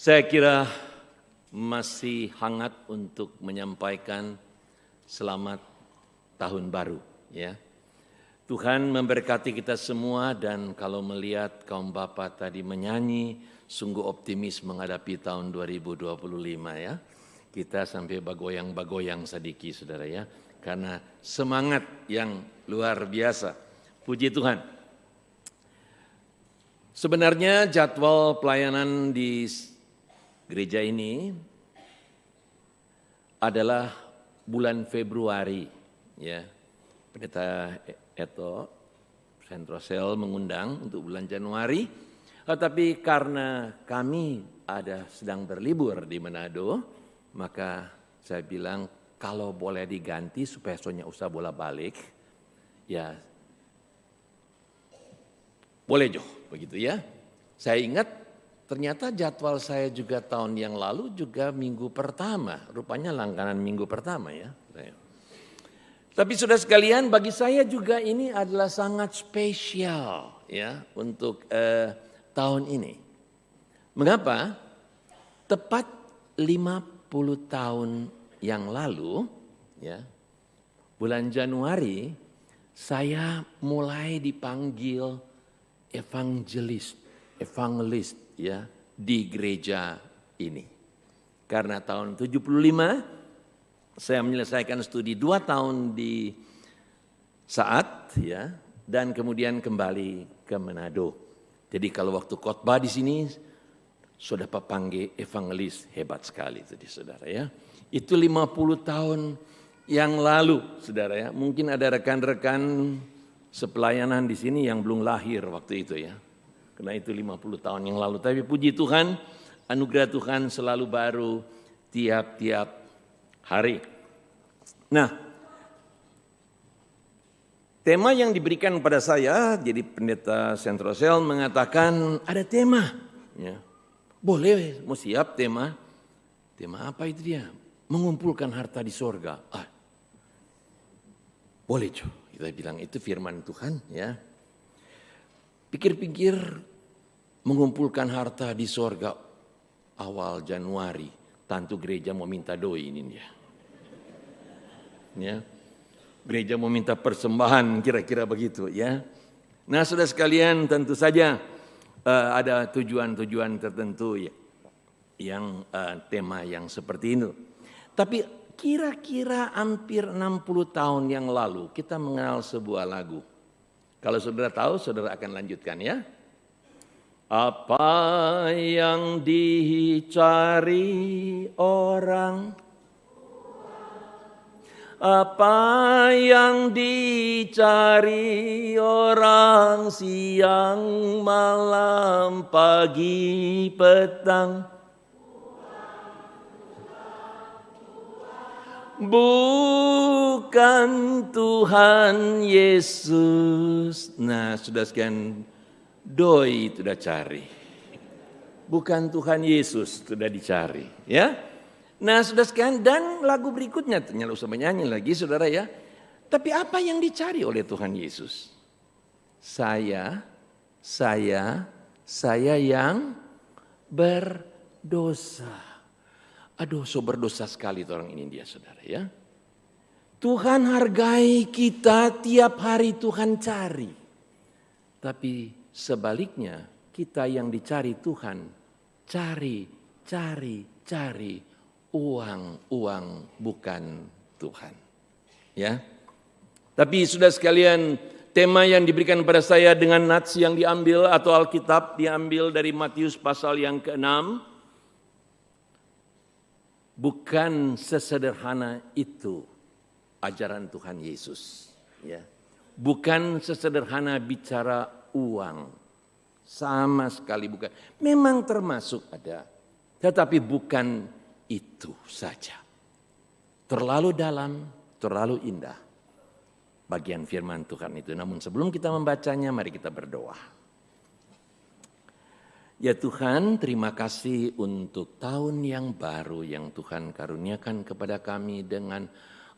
Saya kira masih hangat untuk menyampaikan selamat tahun baru, ya. Tuhan memberkati kita semua, dan kalau melihat kaum bapak tadi menyanyi, sungguh optimis menghadapi tahun 2025, ya. Kita sampai bagoyang-bagoyang sedikit, saudara, ya. Karena semangat yang luar biasa. Puji Tuhan. Sebenarnya jadwal pelayanan di gereja ini adalah bulan Februari, ya. Pendeta Eto Sentrosel mengundang untuk bulan Januari, tetapi karena kami sedang berlibur di Manado, maka saya bilang kalau boleh diganti supaya soalnya usah bolak-balik, ya boleh Jo, begitu ya. Saya ingat ternyata jadwal saya juga tahun yang lalu juga minggu pertama, rupanya langganan minggu pertama, ya. Tapi saudara sekalian, bagi saya juga ini adalah sangat spesial, ya, untuk tahun ini. Mengapa? Tepat 50 tahun yang lalu, ya, bulan Januari, saya mulai dipanggil evangelis, ya, di gereja ini. Karena tahun 75 saya menyelesaikan studi 2 tahun di Saat, ya, dan kemudian kembali ke Manado. Jadi kalau waktu khotbah di sini sudah panggil evangelis, hebat sekali tadi saudara, ya. Itu 50 tahun yang lalu, saudara, ya. Mungkin ada rekan-rekan sepelayanan di sini yang belum lahir waktu itu, ya. Karena itu 50 tahun yang lalu. Tapi puji Tuhan, anugerah Tuhan selalu baru tiap-tiap hari. Nah, tema yang diberikan kepada saya, jadi Pendeta Sentrosel mengatakan ada tema, ya. Boleh, mau siap tema. Tema apa itu dia? Mengumpulkan harta di sorga. Boleh Jo, kita bilang itu firman Tuhan, ya. Pikir-pikir mengumpulkan harta di sorga awal Januari, tentu gereja mau minta doi ini dia. Ya, gereja mau minta persembahan, kira-kira begitu, ya. Nah, saudara sekalian, tentu saja ada tujuan-tujuan tertentu, ya, yang tema yang seperti itu. Tapi kira-kira hampir 60 tahun yang lalu kita mengenal sebuah lagu. Kalau saudara tahu, saudara akan lanjutkan, ya. Apa yang dicari orang, apa yang dicari orang, siang, malam, pagi, petang, bukan Tuhan Yesus. Nah, sudah sekian doi sudah cari. Bukan Tuhan Yesus sudah dicari, ya. Nah, sudah sekian, dan lagu berikutnya ternyata usah menyanyi lagi, saudara, ya. Tapi apa yang dicari oleh Tuhan Yesus? Saya yang berdosa. Aduh, so berdosa sekali orang ini dia, saudara, ya. Tuhan hargai kita, tiap hari Tuhan cari. Tapi sebaliknya, kita yang dicari Tuhan, cari. Uang bukan Tuhan, ya. Tapi sudah sekalian, tema yang diberikan pada saya dengan nats yang diambil atau Alkitab diambil dari Matius pasal yang ke-6. Bukan sesederhana itu ajaran Tuhan Yesus, ya. Bukan sesederhana bicara uang, sama sekali bukan. Memang termasuk ada, tetapi bukan itu saja. Terlalu dalam, terlalu indah bagian firman Tuhan itu. Namun sebelum kita membacanya, mari kita berdoa. Ya Tuhan, terima kasih untuk tahun yang baru yang Tuhan karuniakan kepada kami dengan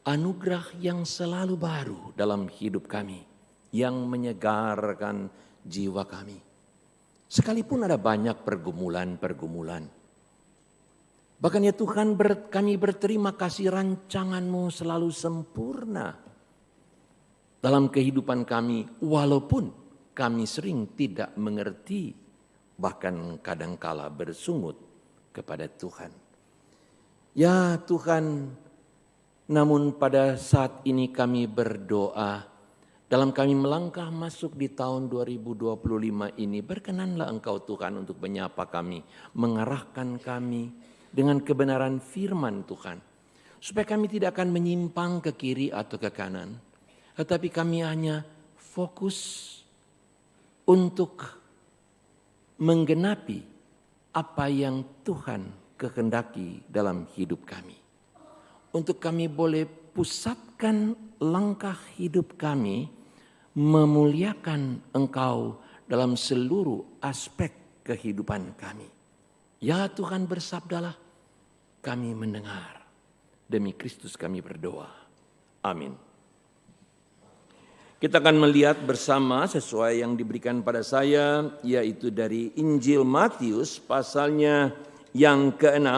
anugerah yang selalu baru dalam hidup kami, yang menyegarkan jiwa kami. Sekalipun ada banyak pergumulan-pergumulan, Bahkan ya Tuhan, kami berterima kasih rancangan-Mu selalu sempurna dalam kehidupan kami, walaupun kami sering tidak mengerti, bahkan kadangkala bersungut kepada Tuhan. Ya Tuhan, namun pada saat ini kami berdoa, dalam kami melangkah masuk di tahun 2025 ini, berkenanlah Engkau Tuhan untuk menyapa kami, mengarahkan kami dengan kebenaran firman Tuhan. Supaya kami tidak akan menyimpang ke kiri atau ke kanan, tetapi kami hanya fokus untuk menggenapi apa yang Tuhan kehendaki dalam hidup kami. Untuk kami boleh pusatkan langkah hidup kami memuliakan Engkau dalam seluruh aspek kehidupan kami. Ya Tuhan, bersabdalah, kami mendengar. Demi Kristus kami berdoa. Amin. Kita akan melihat bersama sesuai yang diberikan pada saya, yaitu dari Injil Matius pasalnya yang ke-6.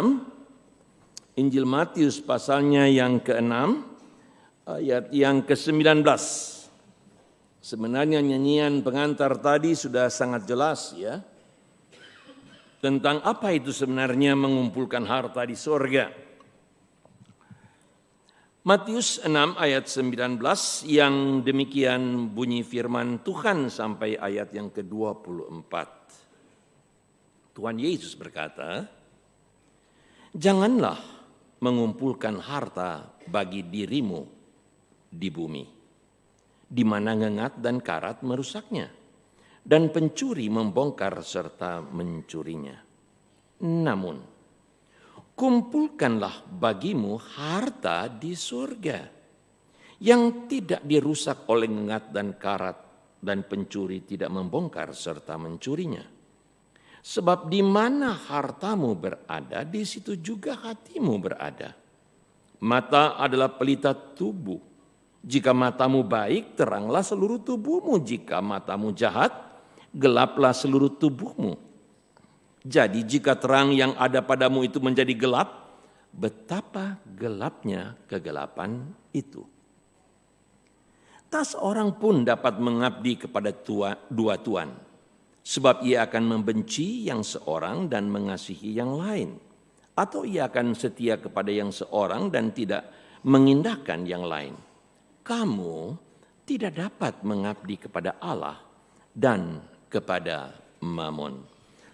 Injil Matius pasalnya yang ke-6, ayat yang ke-19. Sebenarnya nyanyian pengantar tadi sudah sangat jelas ya, tentang apa itu sebenarnya mengumpulkan harta di sorga. Matius 6 ayat 19 yang demikian bunyi firman Tuhan sampai ayat yang ke-24. Tuhan Yesus berkata, "Janganlah mengumpulkan harta bagi dirimu di bumi, di mana ngengat dan karat merusaknya, dan pencuri membongkar serta mencurinya. Namun, kumpulkanlah bagimu harta di surga, yang tidak dirusak oleh ngengat dan karat, dan pencuri tidak membongkar serta mencurinya. Sebab di mana hartamu berada, di situ juga hatimu berada. Mata adalah pelita tubuh. Jika matamu baik, teranglah seluruh tubuhmu. Jika matamu jahat, gelaplah seluruh tubuhmu. Jadi jika terang yang ada padamu itu menjadi gelap, betapa gelapnya kegelapan itu. Tak seorang pun dapat mengabdi kepada dua tuan, sebab ia akan membenci yang seorang dan mengasihi yang lain, atau ia akan setia kepada yang seorang dan tidak mengindahkan yang lain. Kamu tidak dapat mengabdi kepada Allah dan kepada Mamon."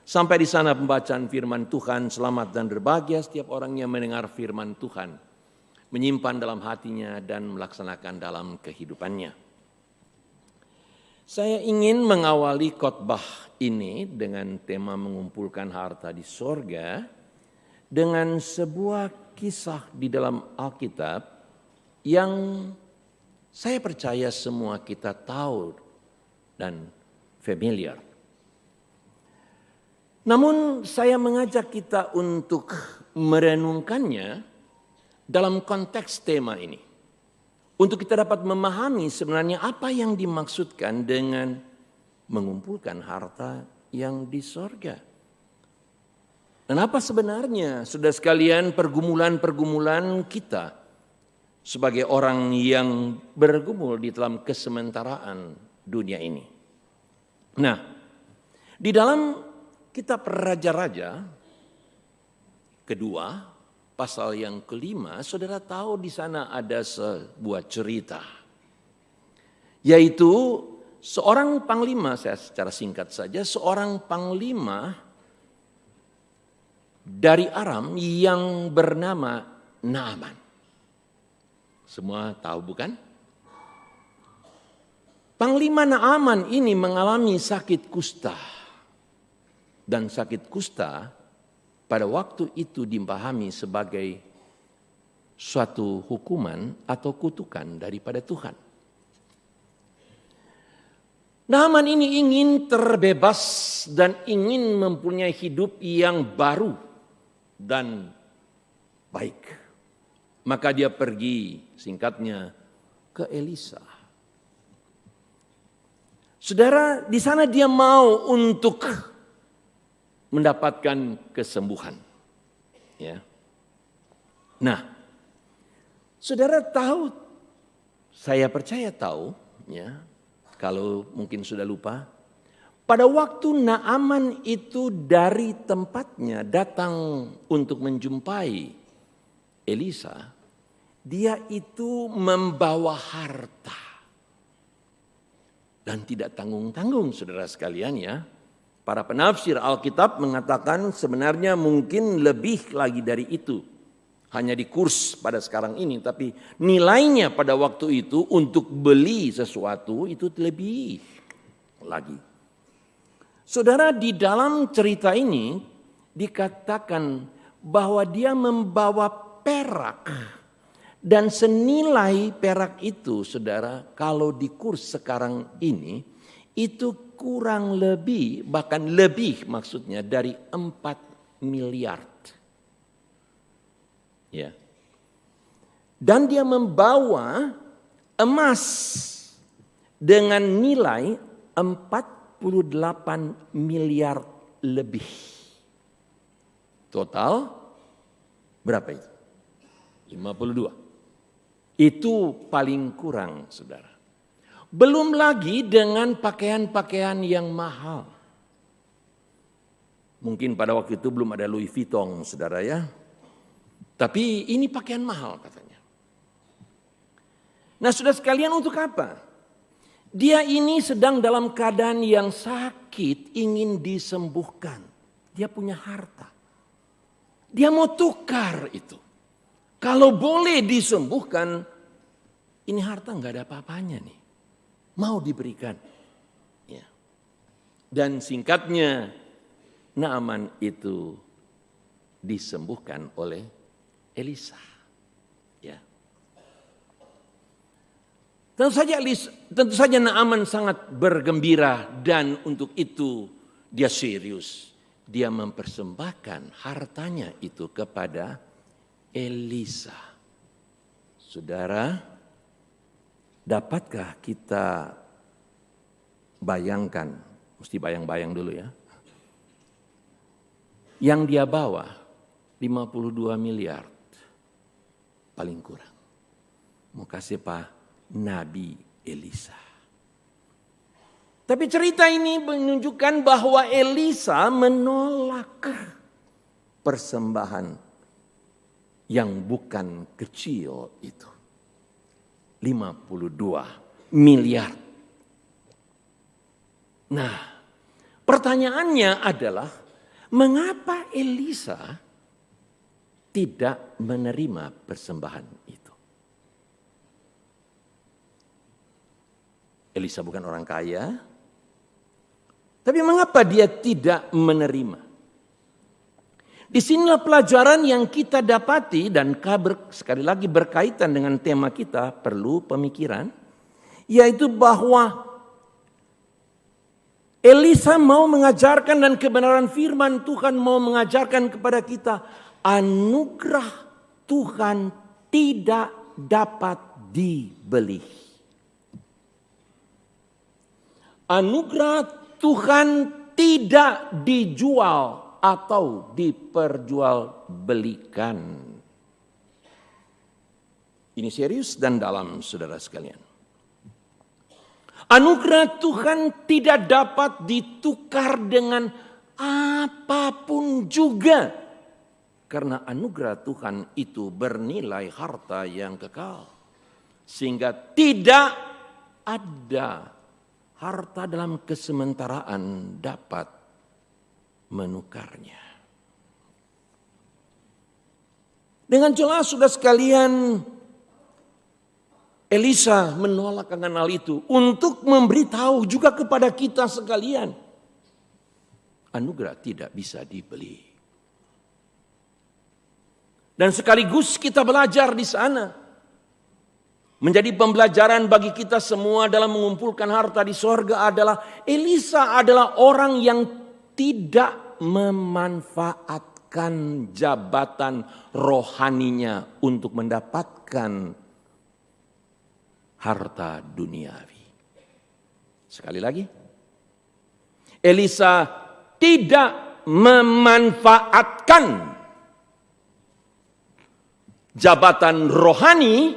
Sampai di sana pembacaan firman Tuhan. Selamat dan berbahagia setiap orang yang mendengar firman Tuhan, menyimpan dalam hatinya dan melaksanakan dalam kehidupannya. Saya ingin mengawali khotbah ini dengan tema mengumpulkan harta di sorga dengan sebuah kisah di dalam Alkitab yang saya percaya semua kita tahu dan familiar. Namun saya mengajak kita untuk merenungkannya dalam konteks tema ini. Untuk kita dapat memahami sebenarnya apa yang dimaksudkan dengan mengumpulkan harta yang di sorga. Dan apa sebenarnya, saudara sekalian, pergumulan-pergumulan kita sebagai orang yang bergumul di dalam kesementaraan dunia ini. Nah, di dalam Kitab Raja-Raja kedua, pasal yang kelima, saudara tahu di sana ada sebuah cerita. Yaitu seorang panglima, saya secara singkat saja, seorang panglima dari Aram yang bernama Naaman. Semua tahu bukan? Panglima Naaman ini mengalami sakit kusta. Dan sakit kusta pada waktu itu dipahami sebagai suatu hukuman atau kutukan daripada Tuhan. Naaman ini ingin terbebas dan ingin mempunyai hidup yang baru dan baik. Maka dia pergi, singkatnya, ke Elisa. Saudara, di sana dia mau untuk mendapatkan kesembuhan. Ya. Nah, saudara tahu, saya percaya tahu, ya, kalau mungkin sudah lupa, pada waktu Naaman itu dari tempatnya datang untuk menjumpai Elisa, dia itu membawa harta. Dan tidak tanggung-tanggung, saudara sekalian, ya. Para penafsir Alkitab mengatakan sebenarnya mungkin lebih lagi dari itu. Hanya di kurs pada sekarang ini, tapi nilainya pada waktu itu untuk beli sesuatu itu lebih lagi. Saudara, di dalam cerita ini dikatakan bahwa dia membawa perak. Dan senilai perak itu, saudara, kalau di kurs sekarang ini, itu kurang lebih, bahkan lebih maksudnya dari 4 miliar. Ya. Dan dia membawa emas dengan nilai 48 miliar lebih. Total berapa itu? 52. Itu paling kurang, saudara. Belum lagi dengan pakaian-pakaian yang mahal. Mungkin pada waktu itu belum ada Louis Vuitton, saudara, ya. Tapi ini pakaian mahal katanya. Nah, saudara sekalian, untuk apa? Dia ini sedang dalam keadaan yang sakit, ingin disembuhkan. Dia punya harta. Dia mau tukar itu. Kalau boleh disembuhkan, ini harta nggak ada apa-apanya nih. Mau diberikan. Ya. Dan singkatnya, Naaman itu disembuhkan oleh Elisa. Ya. Tentu saja Naaman sangat bergembira, dan untuk itu dia serius. Dia mempersembahkan hartanya itu kepada Elisa. Saudara, dapatkah kita bayangkan, mesti bayang-bayang dulu ya, yang dia bawa 52 miliar paling kurang. Mau kasih Pak Nabi Elisa. Tapi cerita ini menunjukkan bahwa Elisa menolak persembahan yang bukan kecil itu. 52 miliar. Nah, pertanyaannya adalah mengapa Elisa tidak menerima persembahan itu? Elisa bukan orang kaya, tapi mengapa dia tidak menerima? Disinilah pelajaran yang kita dapati, dan sekali lagi berkaitan dengan tema kita, perlu pemikiran, yaitu bahwa Elisa mau mengajarkan, dan kebenaran firman Tuhan mau mengajarkan kepada kita, anugerah Tuhan tidak dapat dibeli. Anugerah Tuhan tidak dijual atau diperjualbelikan. Ini serius dan dalam, saudara sekalian. Anugerah Tuhan tidak dapat ditukar dengan apapun juga. Karena anugerah Tuhan itu bernilai harta yang kekal. Sehingga tidak ada harta dalam kesementaraan dapat menukarnya. Dengan jelas, saudara sekalian, Elisa menolak akan hal itu untuk memberitahu juga kepada kita sekalian, anugerah tidak bisa dibeli. Dan sekaligus kita belajar di sana, menjadi pembelajaran bagi kita semua dalam mengumpulkan harta di sorga adalah Elisa adalah orang yang tidak memanfaatkan jabatan rohaninya untuk mendapatkan harta duniawi. Sekali lagi, Elisa tidak memanfaatkan jabatan rohani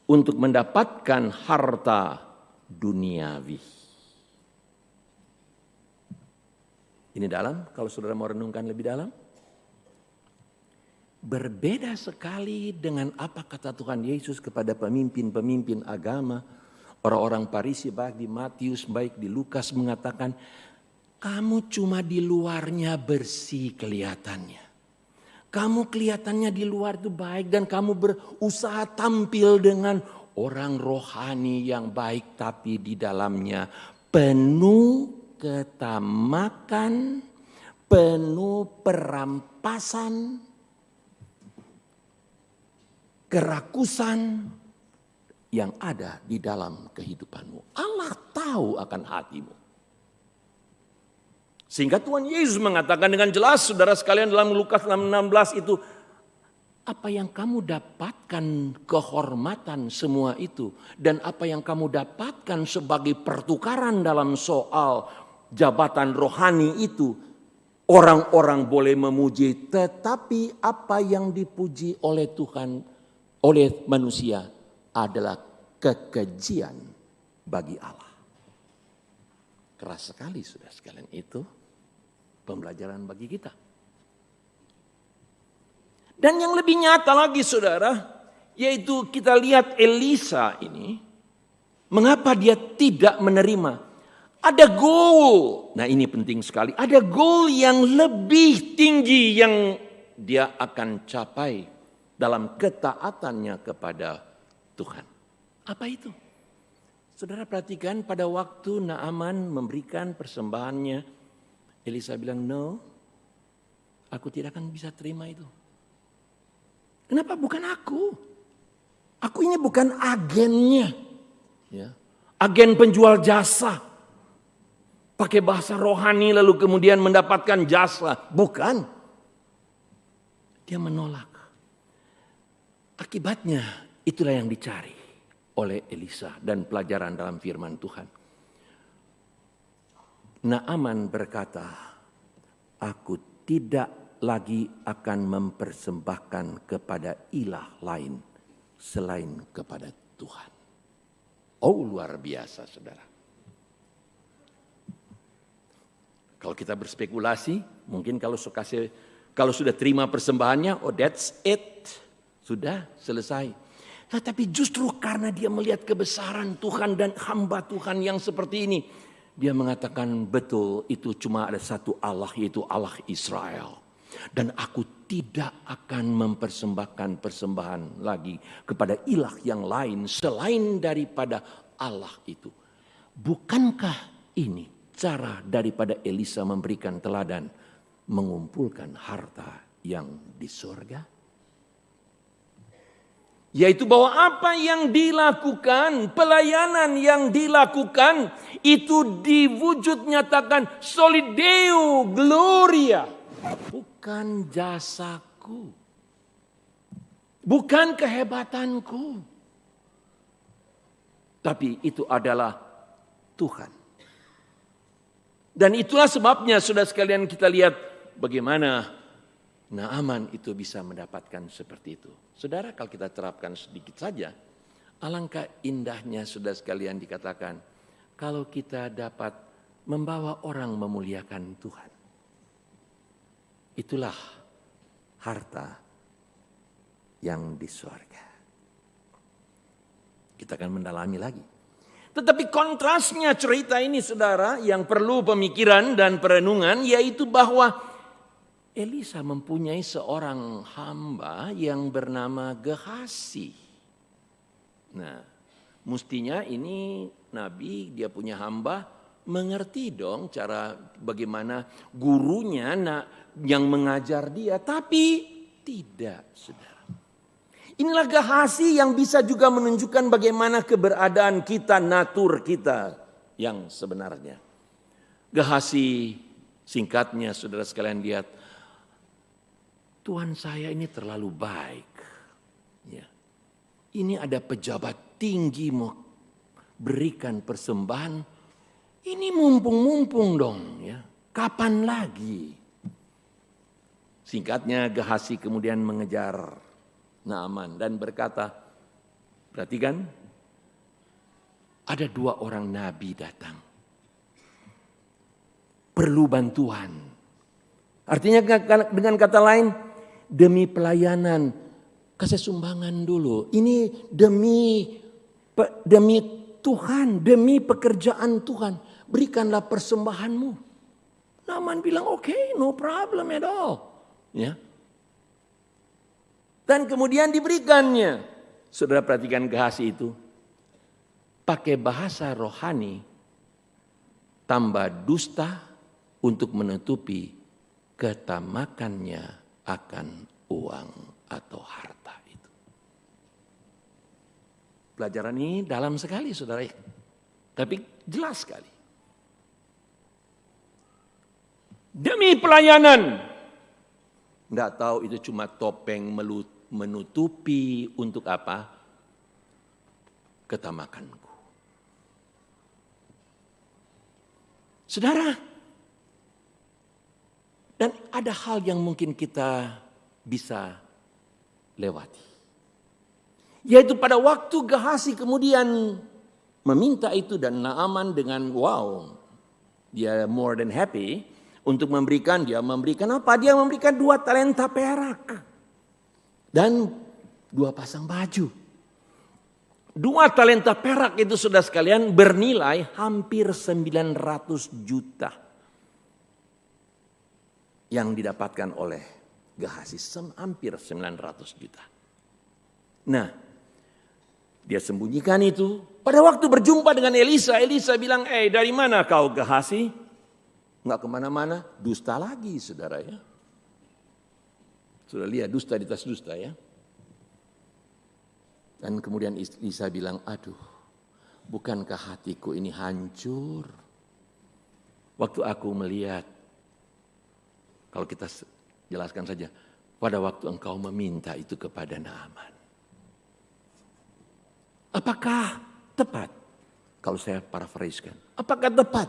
untuk mendapatkan harta duniawi. Ini dalam, kalau saudara mau renungkan lebih dalam. Berbeda sekali dengan apa kata Tuhan Yesus kepada pemimpin-pemimpin agama. Orang-orang Farisi baik di Matius, baik di Lukas mengatakan, kamu cuma di luarnya bersih kelihatannya. Kamu kelihatannya di luar itu baik dan kamu berusaha tampil dengan orang rohani yang baik. Tapi di dalamnya penuh ketamakan, penuh perampasan, kerakusan yang ada di dalam kehidupanmu. Allah tahu akan hatimu. Sehingga Tuhan Yesus mengatakan dengan jelas, saudara sekalian, dalam Lukas 6:16 itu, apa yang kamu dapatkan kehormatan semua itu, dan apa yang kamu dapatkan sebagai pertukaran dalam soal jabatan rohani itu, orang-orang boleh memuji, tetapi apa yang dipuji oleh Tuhan, oleh manusia adalah kekejian bagi Allah. Keras sekali sudah sekalian itu. Pembelajaran bagi kita. Dan yang lebih nyata lagi saudara, yaitu kita lihat Elisa ini, mengapa dia tidak menerima. Ada goal, nah ini penting sekali, ada goal yang lebih tinggi yang dia akan capai dalam ketaatannya kepada Tuhan. Apa itu? Saudara perhatikan pada waktu Naaman memberikan persembahannya, Elisa bilang, no, aku tidak akan bisa terima itu. Kenapa? Bukan aku. Aku ini bukan agennya. Ya. Agen penjual jasa. Pakai bahasa rohani lalu kemudian mendapatkan jasa. Bukan. Dia menolak. Akibatnya itulah yang dicari oleh Elisa dan pelajaran dalam firman Tuhan. Naaman berkata, aku tidak lagi akan mempersembahkan kepada ilah lain selain kepada Tuhan. Oh, luar biasa saudara. Kalau kita berspekulasi, mungkin kalau sudah terima persembahannya, oh that's it. Sudah selesai. Tetapi justru karena dia melihat kebesaran Tuhan dan hamba Tuhan yang seperti ini, dia mengatakan betul itu cuma ada satu Allah, yaitu Allah Israel. Dan aku tidak akan mempersembahkan persembahan lagi kepada ilah yang lain selain daripada Allah itu. Bukankah ini cara daripada Elisa memberikan teladan mengumpulkan harta yang di surga? Yaitu bahwa apa yang dilakukan, pelayanan yang dilakukan itu diwujud nyatakan soli Deo gloria. Bukan jasaku. Bukan kehebatanku. Tapi itu adalah Tuhan. Dan itulah sebabnya sudah sekalian kita lihat bagaimana Naaman itu bisa mendapatkan seperti itu. Saudara, kalau kita terapkan sedikit saja, alangkah indahnya sudah sekalian dikatakan, kalau kita dapat membawa orang memuliakan Tuhan. Itulah harta yang di surga. Kita akan mendalami lagi. Tetapi kontrasnya cerita ini saudara yang perlu pemikiran dan perenungan, yaitu bahwa Elisa mempunyai seorang hamba yang bernama Gehasi. Nah, mestinya ini nabi, dia punya hamba, mengerti dong cara bagaimana gurunya yang mengajar dia. Tapi tidak, saudara. Inilah Gehasi yang bisa juga menunjukkan bagaimana keberadaan kita, natur kita yang sebenarnya. Gehasi, singkatnya saudara sekalian lihat, Tuhan saya ini terlalu baik. Ya. Ini ada pejabat tinggi mau berikan persembahan. Ini mumpung-mumpung dong. Ya. Kapan lagi? Singkatnya Gehasi kemudian mengejar Naaman dan berkata, perhatikan, ada 2 orang nabi datang. Perlu bantuan. Artinya dengan kata lain, demi pelayanan, kasih sumbangan dulu. Ini demi Tuhan, demi pekerjaan Tuhan. Berikanlah persembahanmu. Naaman bilang, okay, no problem at all. Ya. Dan kemudian diberikannya. Saudara perhatikan Gehazi itu. Pakai bahasa rohani, tambah dusta untuk menutupi ketamakannya akan uang atau harta itu. Pelajaran ini dalam sekali saudara, tapi jelas sekali. Demi pelayanan, nggak tahu itu cuma topeng menutupi untuk apa? Ketamakanku. Saudara, dan ada hal yang mungkin kita bisa lewati. Yaitu pada waktu Gehazi kemudian meminta itu dan Naaman dengan wow, dia more than happy untuk memberikan, dia memberikan apa? Dia memberikan 2 talenta perak dan 2 pasang baju. 2 talenta perak itu sudah sekalian bernilai hampir 900 juta yang didapatkan oleh Gehazi, hampir 900 juta. Nah, dia sembunyikan itu. Pada waktu berjumpa dengan Elisa, Elisa bilang, dari mana kau Gehazi? Nggak kemana-mana, dusta lagi saudara ya. Sudah lihat dusta di atas dusta ya. Dan kemudian Elisa bilang, aduh, bukankah hatiku ini hancur? Waktu aku melihat, kalau kita jelaskan saja, pada waktu engkau meminta itu kepada Naaman. Apakah tepat? Kalau saya parafrasekan, apakah tepat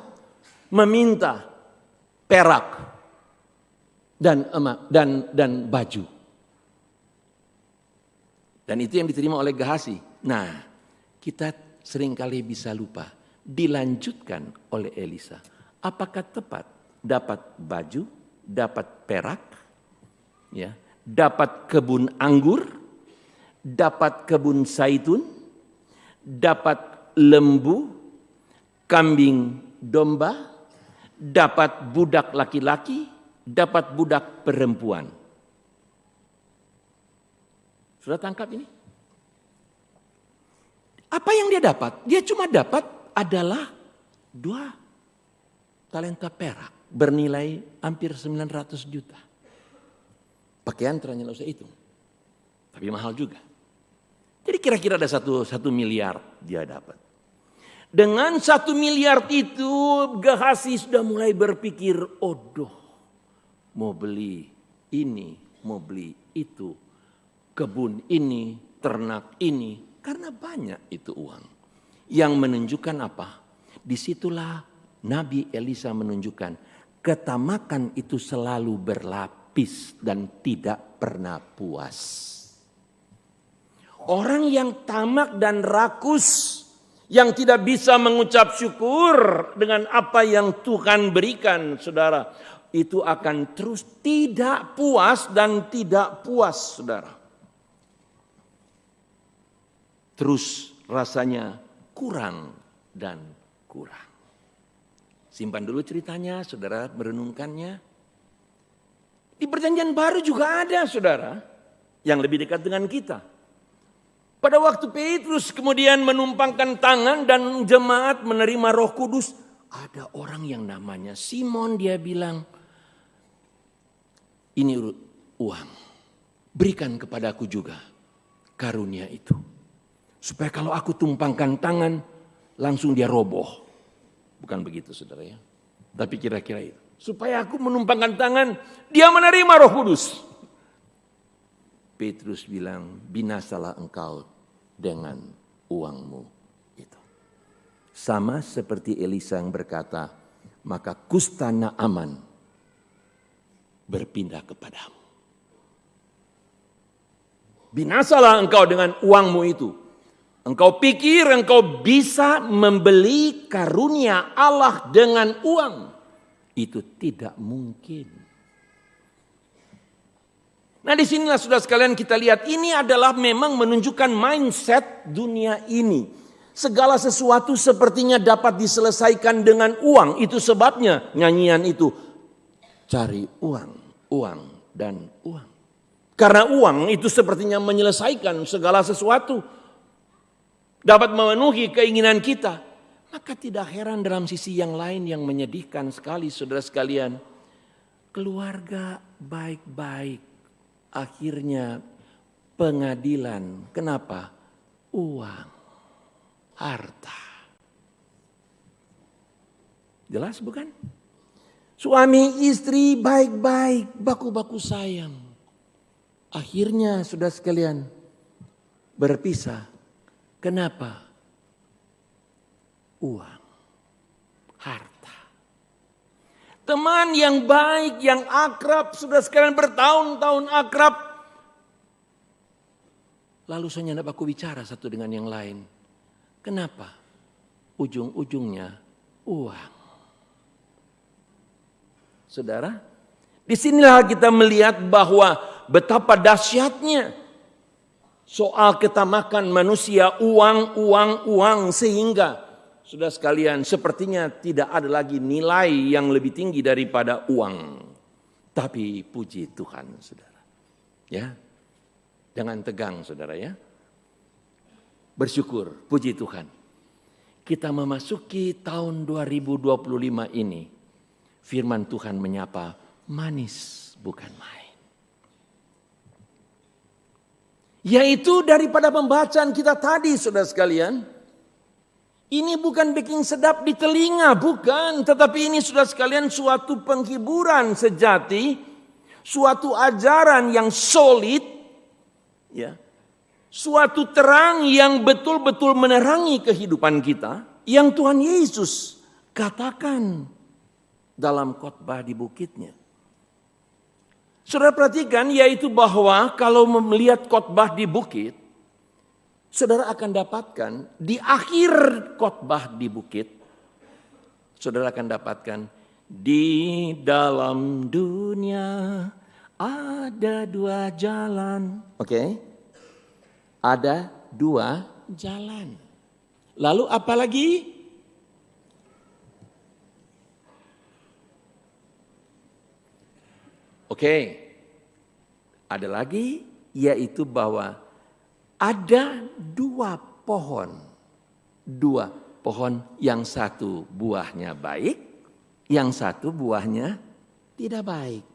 meminta perak dan emas dan baju? Dan itu yang diterima oleh Gehazi. Nah, kita seringkali bisa lupa. Dilanjutkan oleh Elisa. Apakah tepat dapat baju, dapat perak, ya, dapat kebun anggur, dapat kebun zaitun, dapat lembu, kambing domba, dapat budak laki-laki, dapat budak perempuan. Sudah tangkap ini? Apa yang dia dapat? Dia cuma dapat adalah 2 talenta perak bernilai hampir 900 juta. Pakaian ternyata usah itu. Tapi mahal juga. Jadi kira-kira ada 1 miliar dia dapat. Dengan 1 miliar itu Gehazi sudah mulai berpikir, mau beli ini, mau beli itu. Kebun ini, ternak ini, karena banyak itu uang. Yang menunjukkan apa? Disitulah Nabi Elisa menunjukkan ketamakan itu selalu berlapis dan tidak pernah puas. Orang yang tamak dan rakus, yang tidak bisa mengucap syukur dengan apa yang Tuhan berikan, saudara, itu akan terus tidak puas dan tidak puas, saudara. Terus rasanya kurang dan kurang. Simpan dulu ceritanya, saudara, merenungkannya. Di Perjanjian Baru juga ada, saudara, yang lebih dekat dengan kita. Pada waktu Petrus kemudian menumpangkan tangan dan jemaat menerima Roh Kudus, ada orang yang namanya Simon, dia bilang, ini uang, berikan kepadaku juga karunia itu. Supaya kalau aku tumpangkan tangan, langsung dia roboh. Bukan begitu saudara ya. Tapi kira-kira itu. Supaya aku menumpangkan tangan, dia menerima Roh Kudus. Petrus bilang, binasalah engkau dengan uangmu itu. Sama seperti Elisa yang berkata, maka kusta Naaman berpindah kepadamu. Binasalah engkau dengan uangmu itu. Engkau pikir engkau bisa membeli karunia Allah dengan uang. Itu tidak mungkin. Nah disinilah saudara sekalian kita lihat ini adalah memang menunjukkan mindset dunia ini. Segala sesuatu sepertinya dapat diselesaikan dengan uang. Itu sebabnya nyanyian itu. Cari uang, uang, dan uang. Karena uang itu sepertinya menyelesaikan segala sesuatu. Dapat memenuhi keinginan kita. Maka tidak heran dalam sisi yang lain yang menyedihkan sekali saudara sekalian. Keluarga baik-baik. Akhirnya pengadilan. Kenapa? Uang. Harta. Jelas bukan? Suami istri baik-baik. Baku-baku sayang. Akhirnya saudara sekalian berpisah. Kenapa? Uang, harta. Teman yang baik, yang akrab, saudara sekalian bertahun-tahun akrab. Lalu saya tidak baku bicara satu dengan yang lain. Kenapa? Ujung-ujungnya uang. Saudara, disinilah kita melihat bahwa betapa dahsyatnya soal ketamakan manusia uang sehingga saudara sekalian sepertinya tidak ada lagi nilai yang lebih tinggi daripada uang. Tapi puji Tuhan saudara. Ya. Jangan tegang saudara ya. Bersyukur, puji Tuhan. Kita memasuki tahun 2025 ini. Firman Tuhan menyapa manis bukan main. Yaitu daripada pembacaan kita tadi saudara sekalian. Ini bukan bikin sedap di telinga, bukan. Tetapi ini saudara sekalian suatu penghiburan sejati. Suatu ajaran yang solid. Ya. Suatu terang yang betul-betul menerangi kehidupan kita. Yang Tuhan Yesus katakan dalam khotbah di bukitnya. Saudara perhatikan yaitu bahwa kalau melihat khotbah di bukit, saudara akan dapatkan di akhir khotbah di bukit, saudara akan dapatkan di dalam dunia ada dua jalan. Oke. Ada dua jalan. Lalu apa lagi? Oke, ada lagi yaitu bahwa ada dua pohon. Dua pohon yang satu buahnya baik, yang satu buahnya tidak baik.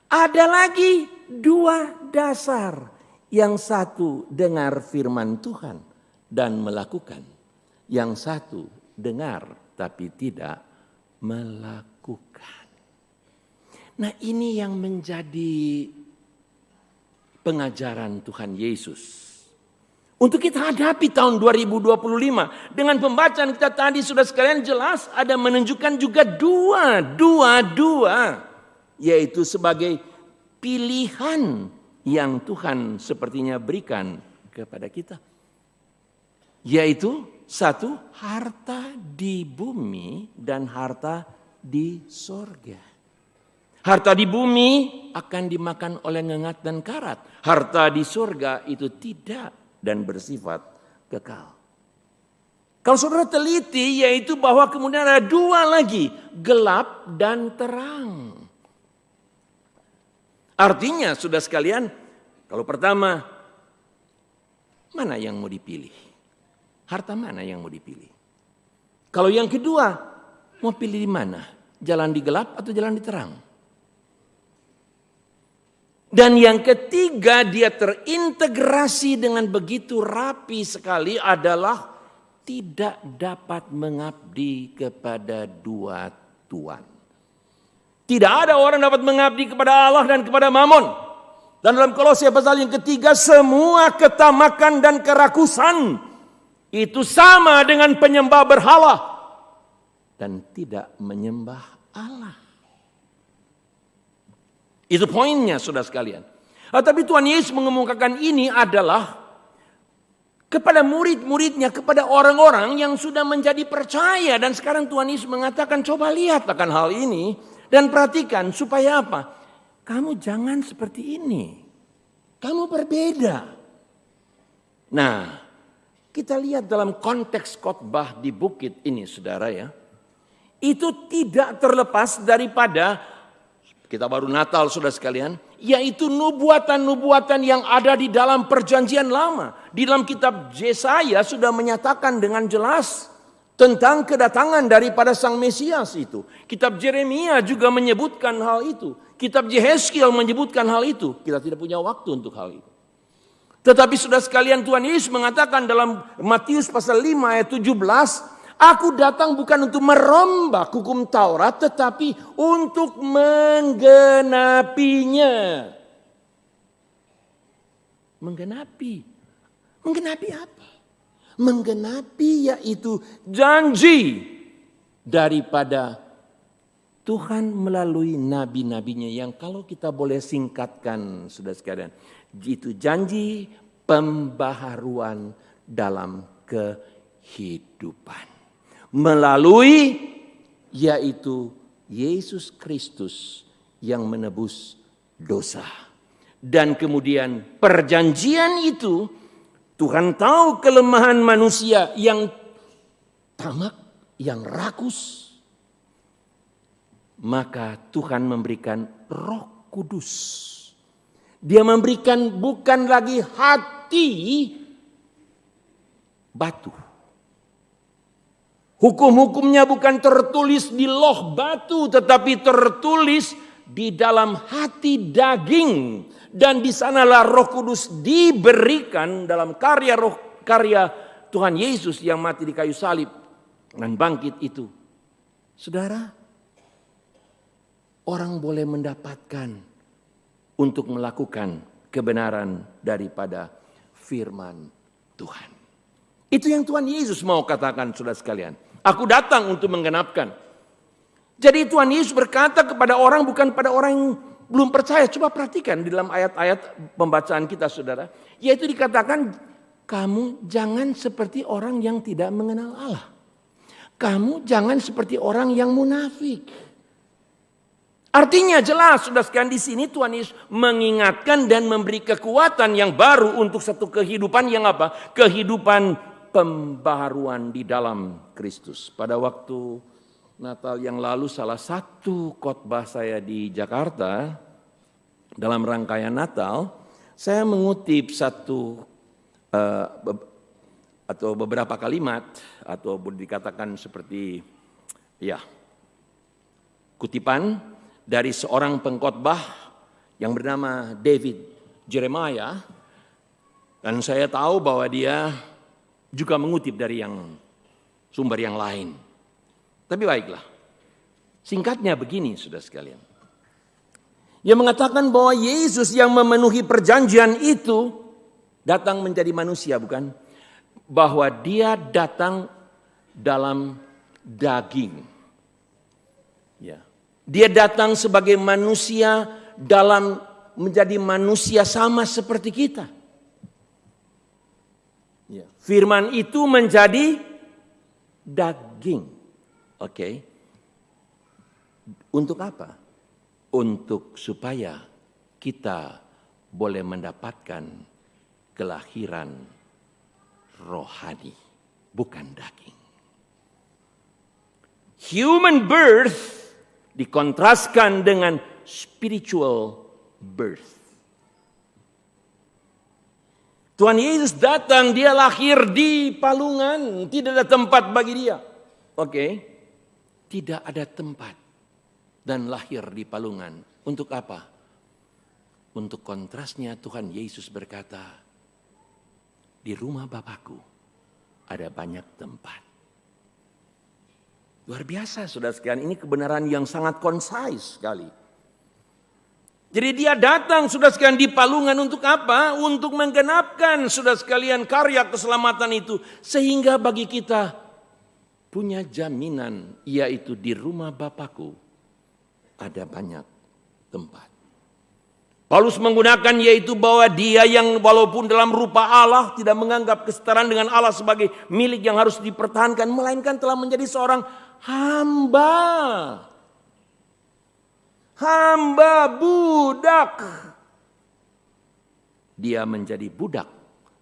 Ada lagi dua dasar. Yang satu dengar firman Tuhan dan melakukan. Yang satu dengar tapi tidak melakukan. Nah ini yang menjadi pengajaran Tuhan Yesus. Untuk kita hadapi tahun 2025. Dengan pembacaan kita tadi sudah sekalian jelas ada menunjukkan juga dua. Yaitu sebagai pilihan yang Tuhan sepertinya berikan kepada kita. Yaitu satu harta di bumi dan harta di sorga. Harta di bumi akan dimakan oleh ngengat dan karat. Harta di surga itu tidak dan bersifat kekal. Kalau saudara teliti yaitu bahwa kemudian ada dua lagi. Gelap dan terang. Artinya sudah sekalian. Kalau pertama. Mana yang mau dipilih? Harta mana yang mau dipilih? Kalau yang kedua. Mau pilih di mana? Jalan di gelap atau jalan di terang? Dan yang ketiga dia terintegrasi dengan begitu rapi sekali adalah tidak dapat mengabdi kepada dua tuan. Tidak ada orang dapat mengabdi kepada Allah dan kepada Mammon. Dan dalam Kolose pasal yang ketiga semua ketamakan dan kerakusan itu sama dengan penyembah berhala dan tidak menyembah Allah. Itu poinnya saudara sekalian. Tapi Tuhan Yesus mengemukakan ini adalah kepada murid-muridnya, kepada orang-orang yang sudah menjadi percaya. Dan sekarang Tuhan Yesus mengatakan, coba lihat akan hal ini dan perhatikan supaya apa? Kamu jangan seperti ini. Kamu berbeda. Nah, kita lihat dalam konteks khotbah di bukit ini, saudara ya. Itu tidak terlepas daripada, kita baru Natal saudara sekalian, yaitu nubuatan-nubuatan yang ada di dalam perjanjian lama. Di dalam kitab Yesaya sudah menyatakan dengan jelas tentang kedatangan daripada Sang Mesias itu. Kitab Yeremia juga menyebutkan hal itu. Kitab Yehezkiel menyebutkan hal itu. Kita tidak punya waktu untuk hal itu. Tetapi saudara sekalian, Tuhan Yesus mengatakan dalam Matius pasal 5 ayat 17, Aku datang bukan untuk merombak hukum Taurat, tetapi untuk menggenapinya. Menggenapi. Menggenapi apa? Menggenapi yaitu janji daripada Tuhan melalui nabi-nabinya yang kalau kita boleh singkatkan saudara sekalian, itu janji pembaharuan dalam kehidupan. Melalui yaitu Yesus Kristus yang menebus dosa. Dan kemudian perjanjian itu Tuhan tahu kelemahan manusia yang tamak, yang rakus. Maka Tuhan memberikan Roh Kudus. Dia memberikan bukan lagi hati batu. Hukum-hukumnya bukan tertulis di loh batu, tetapi tertulis di dalam hati daging. Dan di sanalah Roh Kudus diberikan dalam karya Tuhan Yesus yang mati di kayu salib dan bangkit itu. Saudara, orang boleh mendapatkan untuk melakukan kebenaran daripada firman Tuhan. Itu yang Tuhan Yesus mau katakan saudara sekalian. Aku datang untuk menggenapkan. Jadi Tuhan Yesus berkata kepada orang bukan pada orang yang belum percaya. Coba perhatikan di dalam ayat-ayat pembacaan kita saudara. Yaitu dikatakan kamu jangan seperti orang yang tidak mengenal Allah. Kamu jangan seperti orang yang munafik. Artinya jelas saudara sekalian di sini Tuhan Yesus mengingatkan dan memberi kekuatan yang baru untuk satu kehidupan yang apa? Kehidupan pembaharuan di dalam Kristus. Pada waktu Natal yang lalu salah satu khotbah saya di Jakarta dalam rangkaian Natal, saya mengutip satu atau beberapa kalimat atau boleh dikatakan seperti kutipan dari seorang pengkhotbah yang bernama David Jeremiah, dan saya tahu bahwa dia juga mengutip dari sumber yang lain. Tapi baiklah, singkatnya begini saudara sekalian. Dia mengatakan bahwa Yesus yang memenuhi perjanjian itu datang menjadi manusia, bukan? Bahwa dia datang dalam daging. Ya. Dia datang sebagai manusia dalam menjadi manusia sama seperti kita. Ya. Firman itu menjadi daging. Oke. Untuk apa? Untuk supaya kita boleh mendapatkan kelahiran rohani, bukan daging. Human birth dikontraskan dengan spiritual birth. Tuhan Yesus datang, dia lahir di palungan, tidak ada tempat bagi dia. Oke. Tidak ada tempat dan lahir di palungan. Untuk apa? Untuk kontrasnya Tuhan Yesus berkata, di rumah Bapakku ada banyak tempat. Luar biasa saudara sekalian, ini kebenaran yang sangat concise sekali. Jadi dia datang saudara sekalian di palungan untuk apa? Untuk menggenapkan saudara sekalian karya keselamatan itu. Sehingga bagi kita punya jaminan, yaitu di rumah Bapakku ada banyak tempat. Paulus menggunakan yaitu bahwa dia yang walaupun dalam rupa Allah tidak menganggap kesetaraan dengan Allah sebagai milik yang harus dipertahankan, melainkan telah menjadi seorang hamba. Hamba budak. Dia menjadi budak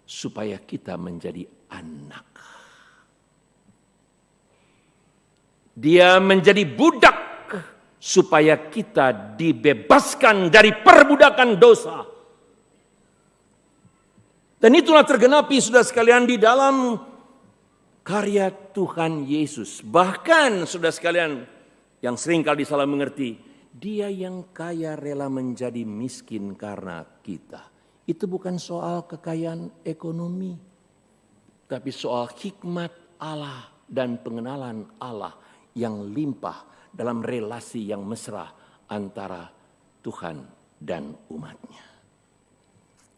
supaya kita menjadi anak. Dia menjadi budak supaya kita dibebaskan dari perbudakan dosa. Dan itulah tergenapi saudara sekalian di dalam karya Tuhan Yesus. Bahkan saudara sekalian yang sering kali salah mengerti, dia yang kaya rela menjadi miskin karena kita. Itu bukan soal kekayaan ekonomi, tapi soal hikmat Allah dan pengenalan Allah yang limpah dalam relasi yang mesra antara Tuhan dan umatnya.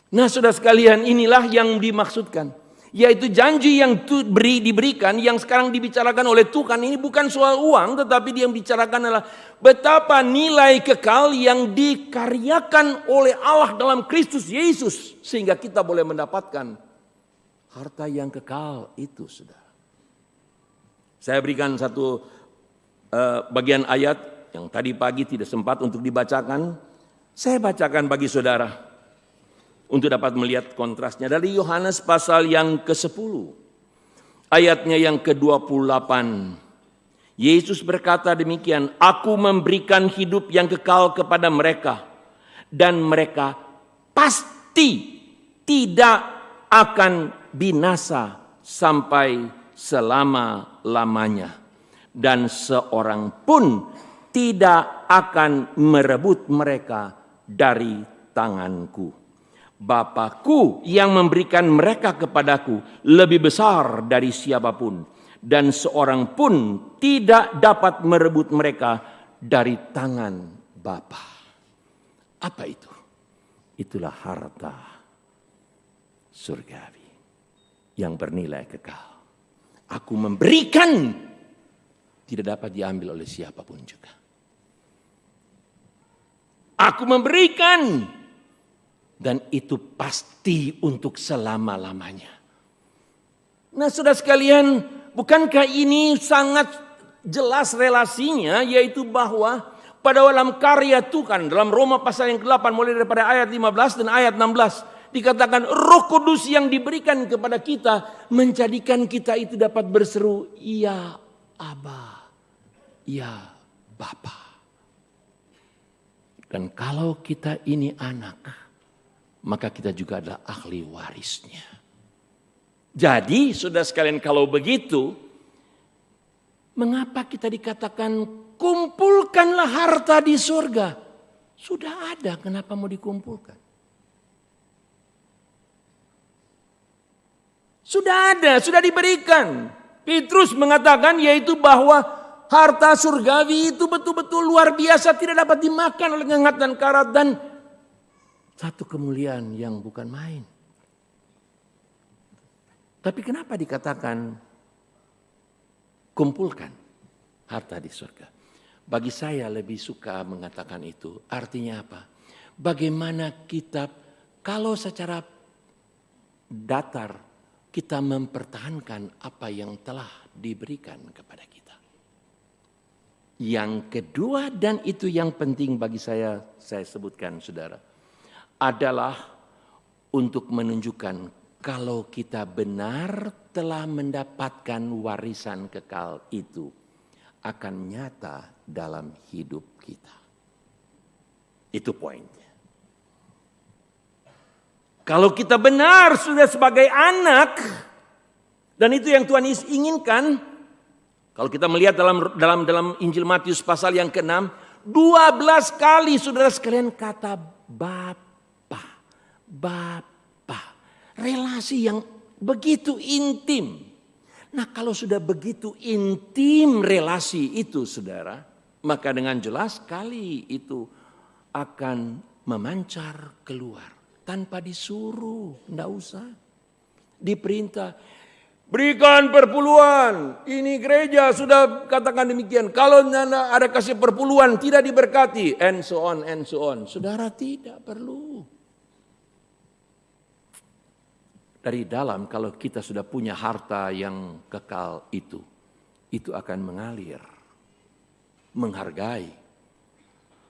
Nah saudara sekalian, inilah yang dimaksudkan. Yaitu janji yang diberikan, yang sekarang dibicarakan oleh Tuhan. Ini bukan soal uang, tetapi dia bicarakan adalah betapa nilai kekal yang dikaryakan oleh Allah dalam Kristus Yesus. Sehingga kita boleh mendapatkan harta yang kekal itu, saudara. Saya berikan satu bagian ayat yang tadi pagi tidak sempat untuk dibacakan. Saya bacakan bagi saudara untuk dapat melihat kontrasnya dari Yohanes pasal yang ke-10 ayatnya yang ke-28. Yesus berkata demikian, "Aku memberikan hidup yang kekal kepada mereka dan mereka pasti tidak akan binasa sampai selama-lamanya. Dan seorang pun tidak akan merebut mereka dari tanganku. Bapakku yang memberikan mereka kepadaku lebih besar dari siapapun. Dan seorang pun tidak dapat merebut mereka dari tangan Bapa." Apa itu? Itulah harta surgawi yang bernilai kekal. Aku memberikan, tidak dapat diambil oleh siapapun juga. Aku memberikan, dan itu pasti untuk selama-lamanya. Nah saudara sekalian, bukankah ini sangat jelas relasinya, yaitu bahwa pada dalam karya Tuhan, dalam Roma pasal yang ke-8 mulai daripada ayat 15 dan ayat 16, dikatakan Roh Kudus yang diberikan kepada kita menjadikan kita itu dapat berseru, "Ya Aba, ya Bapa." Dan kalau kita ini anak, maka kita juga adalah ahli warisnya. Jadi saudara sekalian, kalau begitu, mengapa kita dikatakan kumpulkanlah harta di surga? Sudah ada, kenapa mau dikumpulkan? Sudah ada, sudah diberikan. Petrus mengatakan yaitu bahwa harta surgawi itu betul-betul luar biasa, tidak dapat dimakan oleh ngengat dan karat, dan satu kemuliaan yang bukan main. Tapi kenapa dikatakan kumpulkan harta di surga? Bagi saya lebih suka mengatakan itu. Artinya apa? Bagaimana kita kalau secara datar kita mempertahankan apa yang telah diberikan kepada kita. Yang kedua, dan itu yang penting bagi saya sebutkan saudara, adalah untuk menunjukkan kalau kita benar telah mendapatkan warisan kekal itu akan nyata dalam hidup kita. Itu poinnya. Kalau kita benar sudah sebagai anak, dan itu yang Tuhan Yesus inginkan. Kalau kita melihat dalam Injil Matius pasal yang ke-6, 12 kali saudara sekalian kata Bapa, Bapa. Relasi yang begitu intim. Nah kalau sudah begitu intim relasi itu saudara, maka dengan jelas sekali itu akan memancar keluar. Tanpa disuruh, enggak usah. Diperintah, Berikan perpuluhan. Ini gereja sudah katakan demikian. Kalau ada kasih perpuluhan tidak diberkati. And so on, and so on. Saudara tidak perlu. Dari dalam kalau kita sudah punya harta yang kekal itu akan mengalir. Menghargai.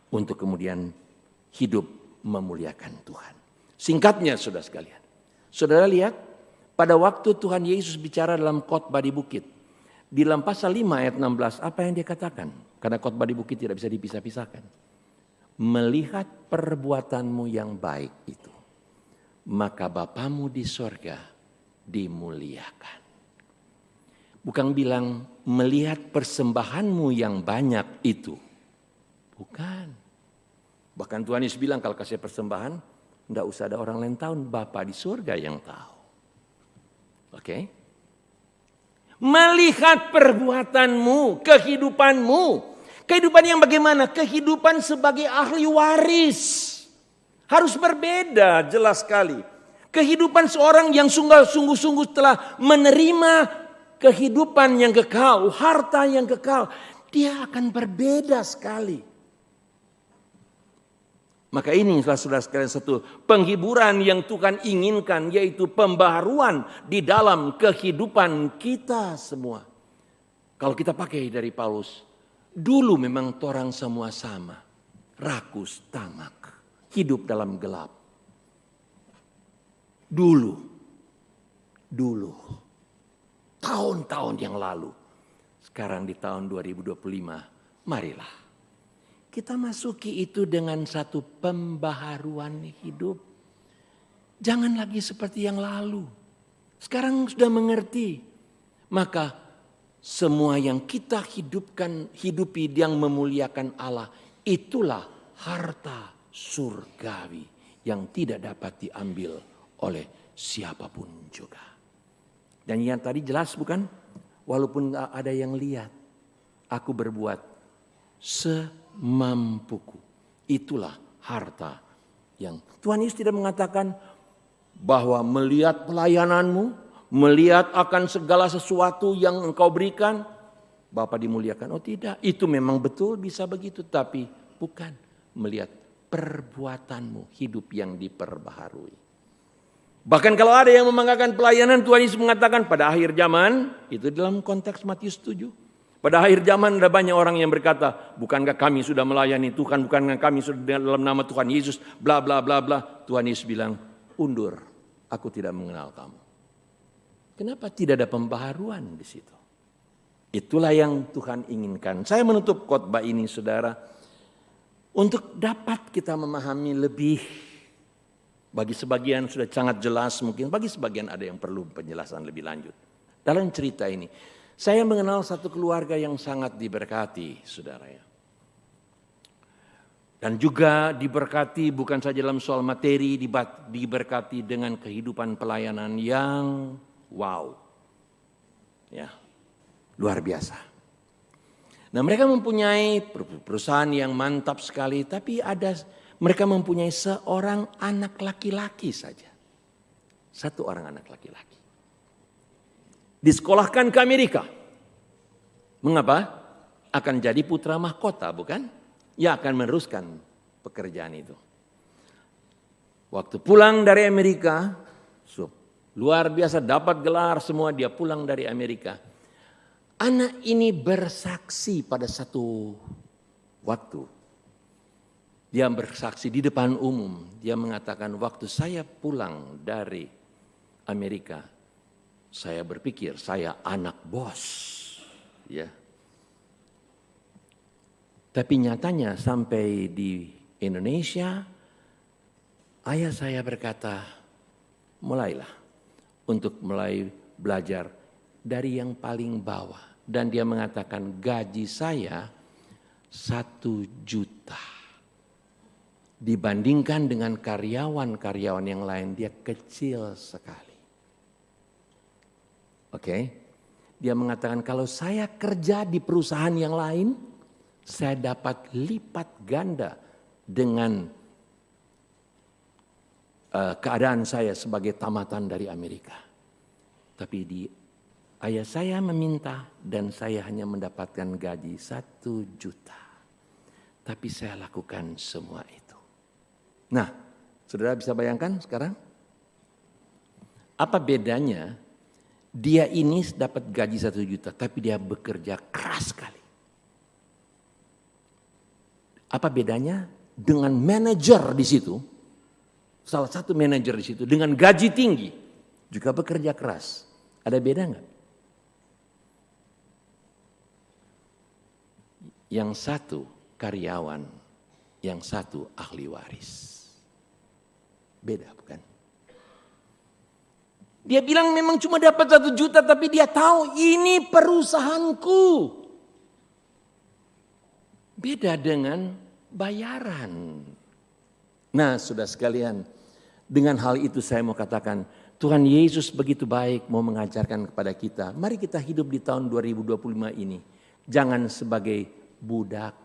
Untuk kemudian hidup memuliakan Tuhan. Singkatnya saudara sekalian. Saudara lihat. Pada waktu Tuhan Yesus bicara dalam khotbah di bukit. Di dalam pasal 5 ayat 16, apa yang dia katakan? Karena khotbah di bukit tidak bisa dipisah-pisahkan. Melihat perbuatanmu yang baik itu, maka Bapamu di sorga dimuliakan. Bukan bilang melihat persembahanmu yang banyak itu. Bukan. Bahkan Tuhan Yesus bilang kalau kasih persembahan, tidak usah ada orang lain tahu, Bapa di sorga yang tahu. Oke. Melihat perbuatanmu, kehidupanmu. Kehidupan yang bagaimana? Kehidupan sebagai ahli waris. Harus berbeda jelas sekali. Kehidupan seorang yang sungguh-sungguh telah menerima kehidupan yang kekal, harta yang kekal. Dia akan berbeda sekali. Maka ini saudara sekalian satu penghiburan yang Tuhan inginkan, yaitu pembaharuan di dalam kehidupan kita semua. Kalau kita pakai dari Paulus, dulu memang torang semua sama, rakus tamak, hidup dalam gelap. Dulu, tahun-tahun yang lalu. Sekarang di tahun 2025, marilah. Kita masuki itu dengan satu pembaharuan hidup. Jangan lagi seperti yang lalu. Sekarang sudah mengerti. Maka semua yang kita hidupi yang memuliakan Allah. Itulah harta surgawi yang tidak dapat diambil oleh siapapun juga. Dan yang tadi jelas bukan? Walaupun ada yang lihat. Aku berbuat semampuku. Itulah harta yang Tuhan Yesus tidak mengatakan bahwa melihat pelayananmu, melihat akan segala sesuatu yang engkau berikan, Bapa dimuliakan. Oh tidak, itu memang betul bisa begitu. Tapi bukan melihat perbuatanmu, hidup yang diperbaharui. Bahkan kalau ada yang membanggakan pelayanan, Tuhan Yesus mengatakan pada akhir zaman, itu dalam konteks Matius 7. Pada akhir zaman ada banyak orang yang berkata, bukankah kami sudah melayani Tuhan, bukankah kami sudah dalam nama Tuhan Yesus, bla bla bla bla. Tuhan Yesus bilang, undur, aku tidak mengenal kamu. Kenapa tidak ada pembaharuan di situ? Itulah yang Tuhan inginkan. Saya menutup khotbah ini saudara, untuk dapat kita memahami lebih. Bagi sebagian sudah sangat jelas mungkin, bagi sebagian ada yang perlu penjelasan lebih lanjut. Dalam cerita ini, saya mengenal satu keluarga yang sangat diberkati, saudara ya. Dan juga diberkati bukan saja dalam soal materi, diberkati dengan kehidupan pelayanan yang wow. Ya, luar biasa. Nah, mereka mempunyai perusahaan yang mantap sekali, tapi mereka mempunyai seorang anak laki-laki saja. Satu orang anak laki-laki. Disekolahkan ke Amerika. Mengapa? Akan jadi putra mahkota, bukan? Ya akan meneruskan pekerjaan itu. Waktu pulang dari Amerika, luar biasa dapat gelar semua, dia pulang dari Amerika. Anak ini bersaksi pada satu waktu. Dia bersaksi di depan umum. Dia mengatakan waktu saya pulang dari Amerika, saya berpikir saya anak bos. Ya. Tapi nyatanya sampai di Indonesia, ayah saya berkata, mulailah untuk mulai belajar dari yang paling bawah. Dan dia mengatakan gaji saya 1 juta. Dibandingkan dengan karyawan-karyawan yang lain, dia kecil sekali. Oke, dia mengatakan kalau saya kerja di perusahaan yang lain, saya dapat lipat ganda dengan keadaan saya sebagai tamatan dari Amerika. Tapi di ayah saya meminta dan saya hanya mendapatkan gaji 1 juta. Tapi saya lakukan semua itu. Nah, saudara bisa bayangkan sekarang? Apa bedanya dia ini dapat gaji 1 juta tapi dia bekerja keras sekali. Apa bedanya dengan manajer di situ? Salah satu manajer di situ dengan gaji tinggi juga bekerja keras. Ada beda enggak? Yang satu karyawan, yang satu ahli waris. Beda bukan? Dia bilang memang cuma dapat 1 juta tapi dia tahu ini perusahaanku. Beda dengan bayaran. Nah, saudara sekalian, dengan hal itu saya mau katakan, Tuhan Yesus begitu baik mau mengajarkan kepada kita. Mari kita hidup di tahun 2025 ini. Jangan sebagai budak,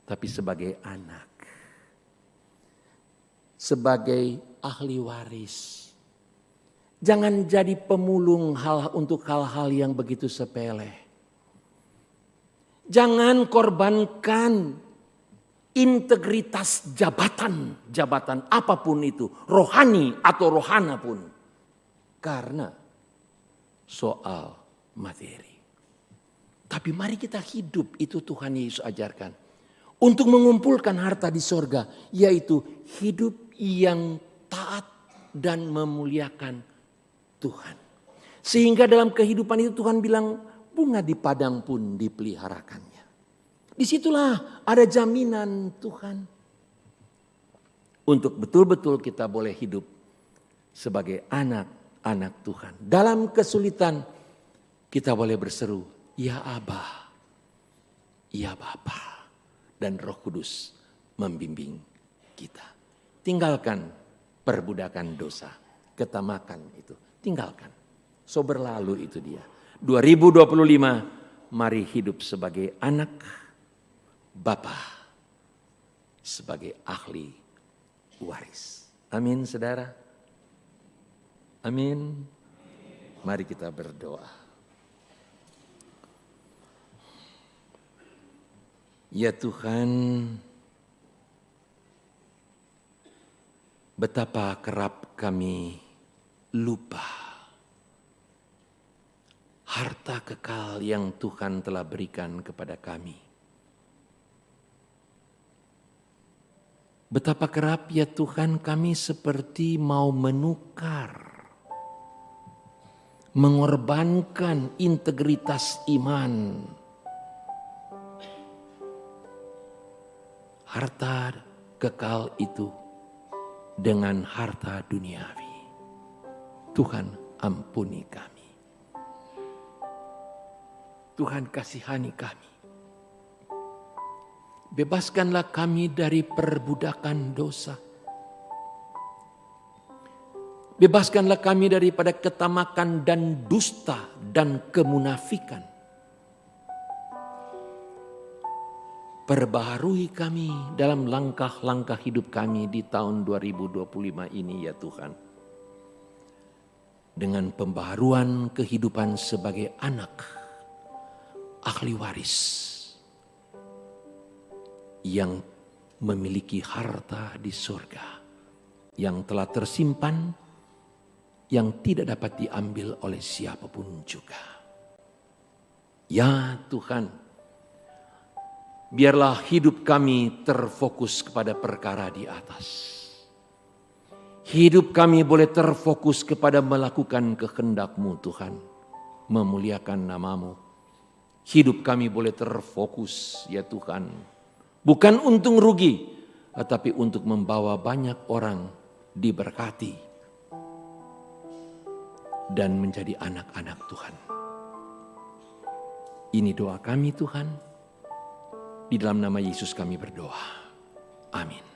tapi sebagai anak. Sebagai ahli waris. Jangan jadi pemulung untuk hal-hal yang begitu sepele. Jangan korbankan integritas jabatan apapun itu, rohani atau rohana pun. Karena soal materi. Tapi mari kita hidup, itu Tuhan Yesus ajarkan. Untuk mengumpulkan harta di sorga, yaitu hidup yang taat dan memuliakan Tuhan. Sehingga dalam kehidupan itu Tuhan bilang bunga di padang pun dipeliharakannya. Disitulah ada jaminan Tuhan. Untuk betul-betul kita boleh hidup sebagai anak-anak Tuhan. Dalam kesulitan kita boleh berseru, ya Abba, ya Bapa. Dan Roh Kudus membimbing kita. Tinggalkan perbudakan dosa, ketamakan itu. Tinggalkan. So berlalu itu dia. 2025 mari hidup sebagai anak Bapa. Sebagai ahli waris. Amin saudara. Amin. Mari kita berdoa. Ya Tuhan, betapa kerap kami lupa harta kekal yang Tuhan telah berikan kepada kami. Betapa kerap ya Tuhan kami seperti mau menukar, mengorbankan integritas iman, harta kekal itu dengan harta duniawi. Tuhan ampuni kami. Tuhan kasihani kami. Bebaskanlah kami dari perbudakan dosa. Bebaskanlah kami daripada ketamakan dan dusta dan kemunafikan. Perbaharui kami dalam langkah-langkah hidup kami di tahun 2025 ini ya Tuhan. Dengan pembaharuan kehidupan sebagai anak ahli waris yang memiliki harta di surga yang telah tersimpan, yang tidak dapat diambil oleh siapapun juga. Ya Tuhan, biarlah hidup kami terfokus kepada perkara di atas. Hidup kami boleh terfokus kepada melakukan kehendak-Mu Tuhan, memuliakan nama-Mu. Hidup kami boleh terfokus ya Tuhan, bukan untung rugi, tetapi untuk membawa banyak orang diberkati dan menjadi anak-anak Tuhan. Ini doa kami Tuhan, di dalam nama Yesus kami berdoa. Amin.